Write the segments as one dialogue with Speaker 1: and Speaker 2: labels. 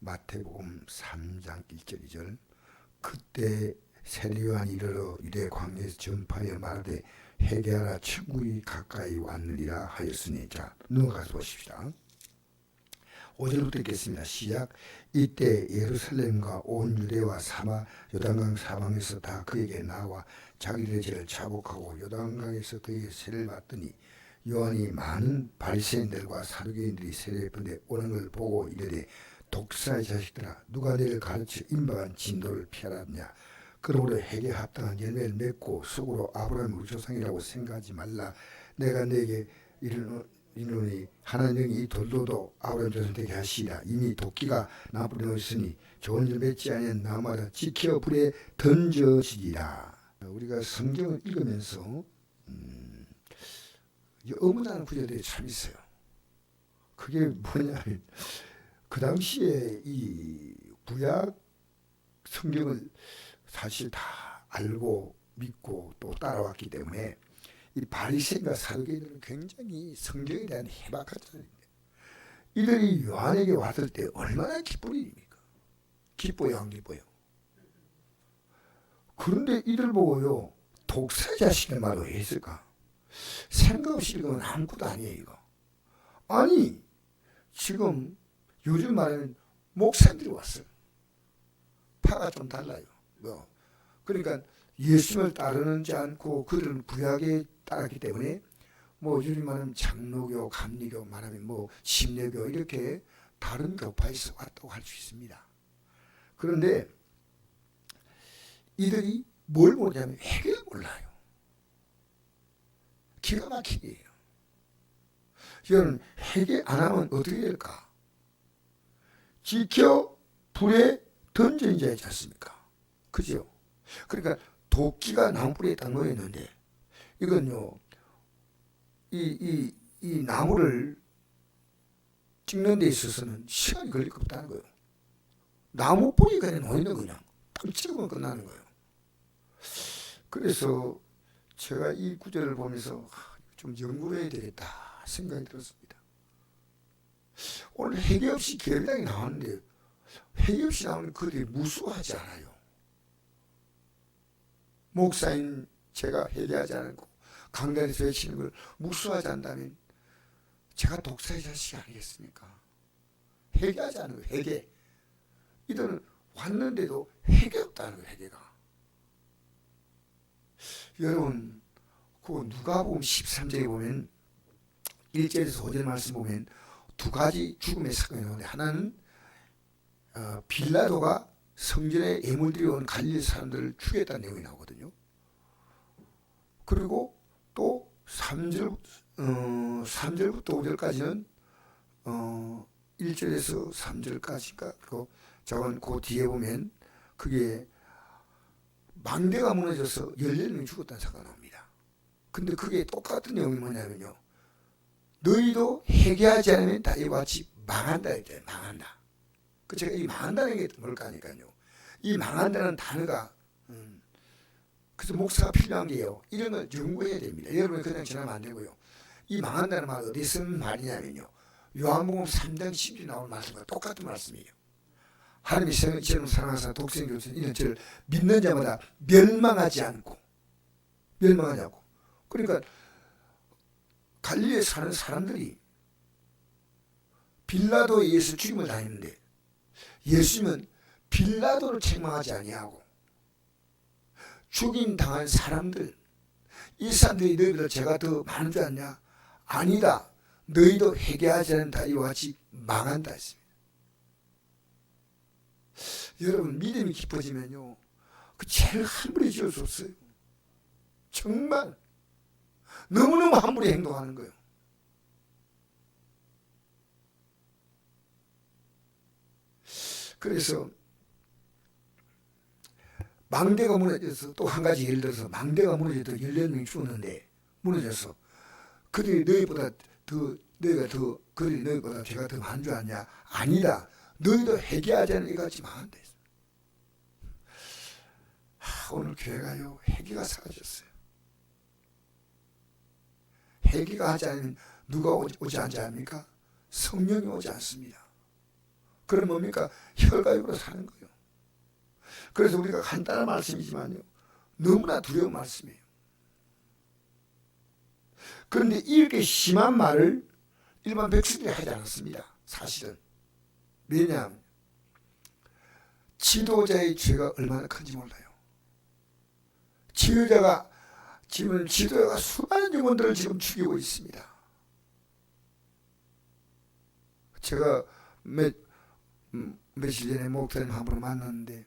Speaker 1: 마태복음 3장 1절 2절 그때 세리요한이 이르러 유대 광야에서 전파하여 말하되 회개하라 천국이 가까이 왔느니라 하였으니. 자, 넘어가서 보십시다. 5절부터 읽겠습니다. 시작. 이때 예루살렘과 온 유대와 사마 요단강 사방에서 다 그에게 나와 자기들의 죄를 자복하고 요단강에서 그에게 세례를 받더니 요한이 많은 바리새인들과 사두개인들이 세례를 받는데 오는 걸 보고 이르되 독사의 자식들아 누가 너를 가르쳐 임박한 진도를 피하라느냐. 그러므로 회개에 합당한 열매를 맺고 속으로 아브라함의 우리 조상이라고 생각하지 말라. 내가 너에게 이르노니 하나님이 이 돌도도 아브라함 조상 되게 하시리라. 이미 도끼가 나무에 넣었으니 좋은 일 맺지 아니한 나무마다 지켜 불에 던져지리라. 우리가 성경을 읽으면서 어머나는 구절들이 참 있어요. 그게 뭐냐면 그 당시에 이 구약 성경을 사실 다 알고 믿고 또 따라왔기 때문에 이 바리새인과 사두개인들은 굉장히 성경에 대한 해박한 자들입니다. 이들이 요한에게 왔을 때 얼마나 기쁜 일입니까? 기뻐요, 안 기뻐요? 그런데 이들 보고요, 독사의 자식의 말을 왜 했을까? 생각 없이 읽으면 아무것도 아니에요, 이거. 아니, 지금 요즘 말하면 목사님들이 왔어요. 파가 좀 달라요. 그러니까 예수님을 따르는지 않고 그들은 구약에 따랐기 때문에 요즘 말하면 장로교, 감리교, 말하면 침례교 이렇게 다른 교파에서 왔다고 할 수 있습니다. 그런데 이들이 뭘 모르냐면 회개를 몰라요. 기가 막히게요. 이건 회개 안 하면 어떻게 될까? 지켜 불에 던져진 자이지 않습니까? 그죠? 그러니까 도끼가 나무불에 딱 놓였는데 이건요, 이 나무를 찍는 데 있어서는 시간이 걸릴 것 없다는 거예요. 나무 뿌리 그냥 놓이는 그냥 딱 찍으면 끝나는 거예요. 그래서 제가 이 구절을 보면서 좀 연구해야 되겠다 생각이 들었습니다. 오늘 회개 없이 계획당이 나왔는데 회개 없이 나오는 그들이 무수하지 않아요. 목사인 제가 회개하지 않고 강단에서 외치는 걸 무수하지 않다면 제가 독사의 자식이 아니겠습니까? 회개하지 않은 거예요. 회개. 이들은 왔는데도 회개 없다는 거예요. 회개가. 여러분 그 누가복음 13장에 보면 1절에서 5절 말씀 보면 두 가지 죽음의 사건이 나오는데 하나는 빌라도가 성전에 예물들이 온 갈릴리 사람들을 죽였다는 내용이 나오거든요. 그리고 또 3절부터 5절까지는 1절에서 3절까지인가 그리고 저건 그 뒤에 보면 그게 망대가 무너져서 14명이 죽었다는 사건이 나옵니다. 근데 그게 똑같은 내용이 뭐냐면요, 너희도 회개하지 않으면 다 이와 같이 망한다 했잖아요. 망한다. 그 제가 이 망한다는 게 뭘까 하니까요, 이 망한다는 단어가 그래서 목사가 필요한 게요, 이런 걸 연구해야 됩니다. 여러분이 그냥 지나면 안 되고요. 이 망한다는 말 어디 쓰는 말이냐면요, 요한복음 3장 10절에 나온 말씀과 똑같은 말씀이에요. 하나님이 저를 사랑하사 독생 교수는 이런 저를 믿는 자마다 멸망하지 않고. 그러니까 갈릴리에 사는 사람들이 빌라도에 의해서 죽임을 당했는데 예수님은 빌라도를 책망하지 아니하고 죽임 당한 사람들, 이 사람들이 너희보다 죄가 더 많은 줄 아냐? 아니다. 너희도 회개하지 않는다. 이와 같이 망한다 했습니다. 여러분 믿음이 깊어지면요, 그 죄를 함부로 지을 수 없어요. 정말 너무너무 함부로 행동하는 거예요. 그래서 망대가 무너져서 또 한 가지 예를 들어서 망대가 무너져서 14명이 죽었는데 무너져서 그들이 너희보다 죄가 더 많은 줄 아냐? 아니다. 너희도 회개하지 않는 것 같이 망한다 했어요. 오늘 교회가요, 회개가 사라졌어요. 회개가 하지 않으면 누가 오지 않지 않습니까? 성령이 오지 않습니다. 그럼 뭡니까? 혈가육으로 사는 거예요. 그래서 우리가 간단한 말씀이지만요, 너무나 두려운 말씀이에요. 그런데 이렇게 심한 말을 일반 백성들이 하지 않았습니다. 사실은. 왜냐하면 지도자의 죄가 얼마나 큰지 몰라요. 지도자가 수많은 영혼들을 지금 죽이고 있습니다. 제가 며칠 전에 목사님 한 분을 만났는데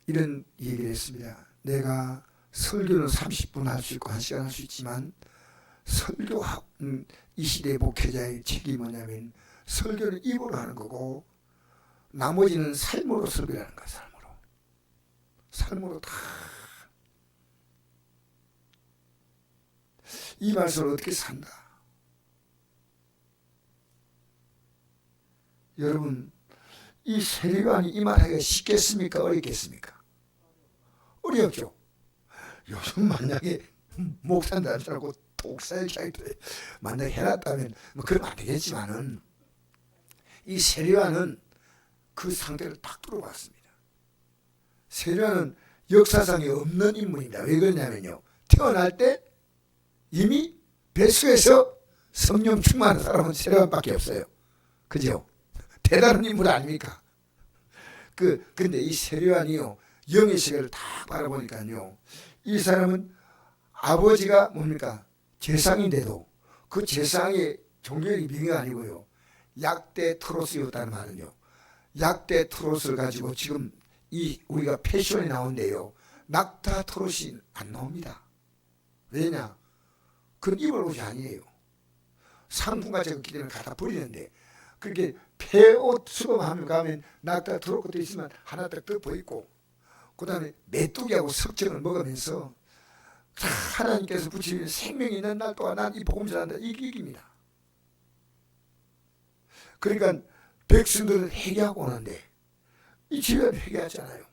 Speaker 1: 이런 얘기를 했습니다. 내가 설교는 30분 할 수 있고 1시간 할 수 있지만 설교 이 시대 목회자의 책이 뭐냐면 설교는 입으로 하는 거고 나머지는 삶으로 설교하는 거야. 삶으로 다. 이 말씀을 어떻게 산다? 여러분, 이 세례요한이 이 말하기가 쉽겠습니까? 어렵겠습니까? 어렵죠. 요즘 만약에 목사님들하고 독사의 자기들 만약에 해놨다면 뭐 그러면 안 되겠지만은 이 세례요한은 그 상태를 딱 들어봤습니다. 세례요한은 역사상에 없는 인물입니다. 왜 그러냐면요, 태어날 때 이미 뱃속에서 성령 충만한 사람은 세례요한밖에 없어요. 그죠? 대단한 인물 아닙니까? 근데 이 세례요한이요, 영의 세계를 딱 바라보니까요, 이 사람은 아버지가 뭡니까? 제상인데도 그 제상의 종교의 명예가 아니고요, 약대 트로스였다는 말은요, 약대 트로스를 가지고 지금 우리가 패션이 나온대요, 낙타 트롯이 안 나옵니다. 왜냐? 그건 입을 옷이 아니에요. 상품과 제국기 때문에 갖다 버리는데, 그렇게 폐옷 수검하면 가면 낙타 트롯 것도 있으면 하나 딱 덮어 있고, 그 다음에 메뚜기하고 석정을 먹으면서 하나님께서 붙이는 생명이 있는 날 동안 난 이 복음 전한다, 이게 이깁니다. 그러니까 백성들은 회개하고 오는데 이 지혜는 회개하잖아요.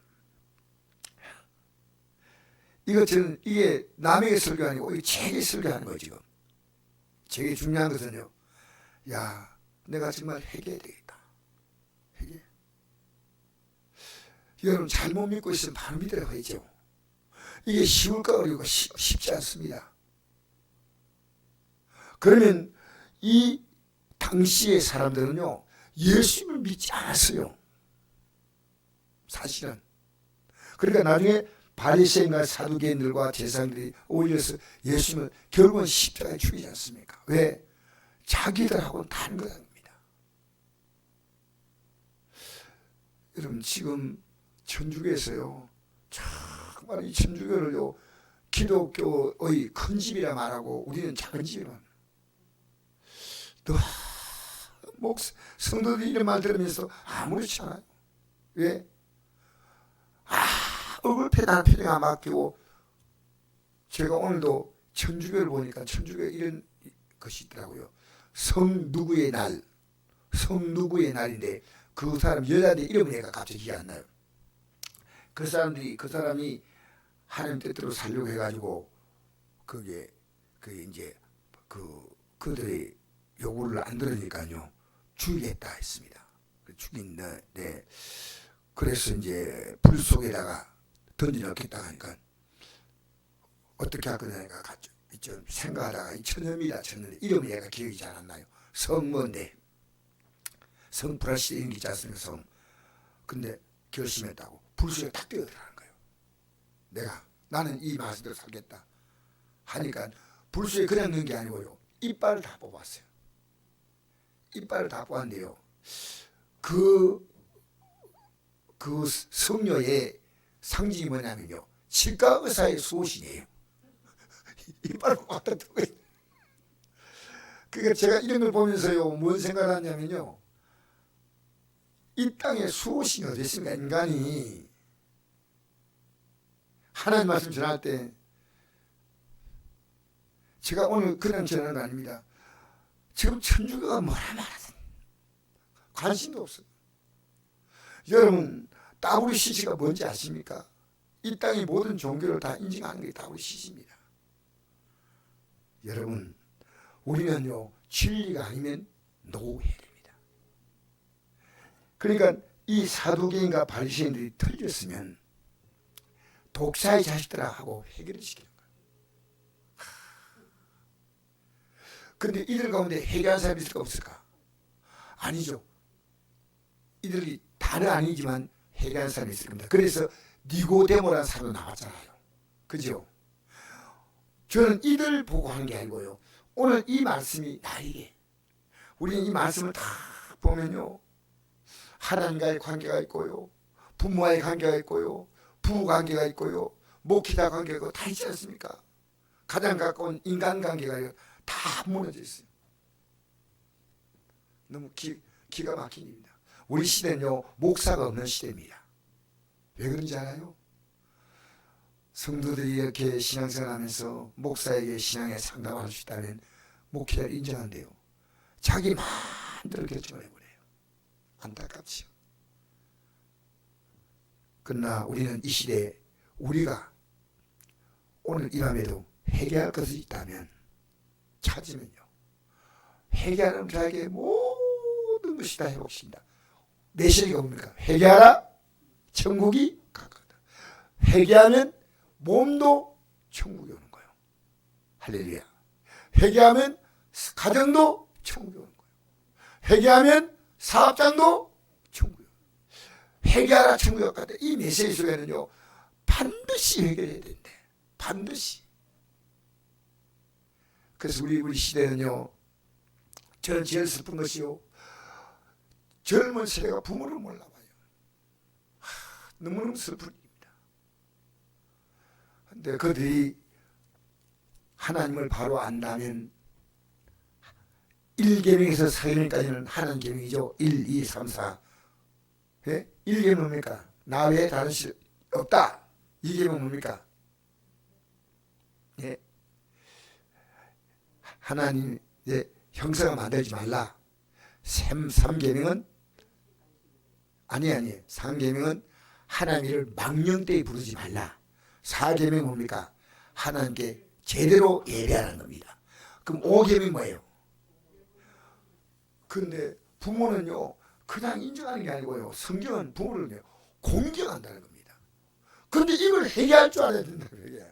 Speaker 1: 이게 남에게 설교 아니고 이게 제게 설교하는 거예요. 지금 제게 중요한 것은요, 야, 내가 정말 회개해야 되겠다. 회개. 여러분, 잘못 믿고 있으면 바로 믿으라고 하죠. 이게 쉬울까 어려울까? 쉽지 않습니다. 그러면 이 당시의 사람들은요, 예수님을 믿지 않았어요. 사실은. 그러니까 나중에 바리새인과 사두개인들과 제사장들이 어울려서 예수님을 결국은 십자가에 죽이지 않습니까? 왜? 자기들하고는 다른 거랍니다. 여러분, 지금 천주교에서요, 정말 이 천주교를요, 기독교의 큰 집이라 말하고 우리는 작은 집이라. 성도들이 이런 말 들으면서 아무렇지 않아요. 왜? 얼굴표나 표정 안 바뀌고. 제가 오늘도 천주교를 보니까 천주교에 이런 것이 있더라고요. 성 누구의 날, 성 누구의 날인데 그 사람 여자들 이름이 내가 갑자기 기억 안 나요. 그 사람이 하나님 뜻대로 살려고 해가지고 그게 이제 그들의 요구를 안 들으니까요, 죽이겠다 했습니다. 죽인데, 그래서 이제 불 속에다가 던져넣겠다 하니까 어떻게 할 거냐니까 좀 생각하다가 천연이다, 이름이 얘가 기억이 잘 안 나요. 성 뭔데? 성 플러스 인기지 않습니까? 성. 근데 결심했다고 불 속에 딱 뛰어들어가는 거예요. 나는 이 말씀대로 살겠다 하니까 불 속에 그냥 넣은 게 아니고요, 이빨을 다 뽑았어요. 이빨을 다 뽑았는데요, 그 성녀의 상징이 뭐냐면요, 치과 의사의 수호신이에요. 이빨을 뽑았다고요. 그러니까 제가 이런 걸 보면서요, 뭔 생각을 하냐면요, 이 땅에 수호신이 어디 있습니까? 인간이 하나님 말씀 전할 때, 제가 오늘 그냥 전하는 거 아닙니다. 지금 천주교가 뭐라 말하든 관심도 없어요. 여러분, WCC가 뭔지 아십니까? 이 땅의 모든 종교를 다 인정하는 게 WCC입니다. 여러분, 우리는요, 진리가 아니면 노헬입니다. 그러니까 이 사두개인과 바리새인들이 틀렸으면 독사의 자식들아 하고 해결을 시키는 거예요. 그런데 이들 가운데 해결한 사람이 있을까 없을까? 아니죠. 이들이 다는 아니지만 해결한 사람이 있을 겁니다. 그래서 니고데모라는 사람도 나왔잖아요. 그죠? 저는 이들 보고 하는 게 아니고요. 오늘 이 말씀이 나에게, 우리는 이 말씀을 다 보면요, 하나님과의 관계가 있고요, 부모와의 관계가 있고요, 부부 관계가 있고요, 목회자 관계가 있고 다 있지 않습니까? 가장 가까운 인간 관계가 다 무너져 있어요. 너무 기가 막힌 일입니다. 우리 시대는요, 목사가 없는 시대입니다. 왜 그런지 알아요? 성도들이 이렇게 신앙생활 하면서 목사에게 신앙에 상담할 수 있다면 목회자를 인정한대요. 자기 마음대로 결정을 해버려요. 안타깝죠. 그러나 우리는 이 시대에 우리가 오늘 이 밤에도 회개할 것이 있다면 찾으면요, 회개하는 자에게 모든 것이 다 회복시킨다. 메시지가 뭡니까? 회개하라, 천국이 가깝다. 회개하면 몸도 천국이 오는 거예요. 할렐루야. 회개하면 가정도 천국이 오는 거예요. 회개하면 사업장도 천국이 오는 거예요. 회개하라, 천국이 가깝다. 이 메시지 속에는요, 반드시 회개해야 된대. 반드시. 그래서 우리 시대는요, 저는 제일 슬픈 것이요, 젊은 세대가 부모를 몰라봐요. 너무너무 슬픈 일입니다. 근데 그들이 하나님을 바로 안다면 1계명에서 4계명까지는 하나님 계명이죠. 1, 2, 3, 4. 예? 1계명 뭡니까? 나 외에 다른 신 없다. 2계명 뭡니까? 예. 하나님의 형상을 만들지 말라. 3계명은 아니 3계명은 하나님을 망령되이 부르지 말라. 4계명 뭡니까? 하나님께 제대로 예배하는 겁니다. 그럼 5계명 뭐예요? 그런데 부모는요, 그냥 인정하는 게 아니고요, 성경은 부모를 공경한다는 겁니다. 그런데 이걸 회개할 줄 알아야 된다는 거예요.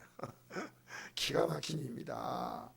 Speaker 1: 기가 막힌 일입니다.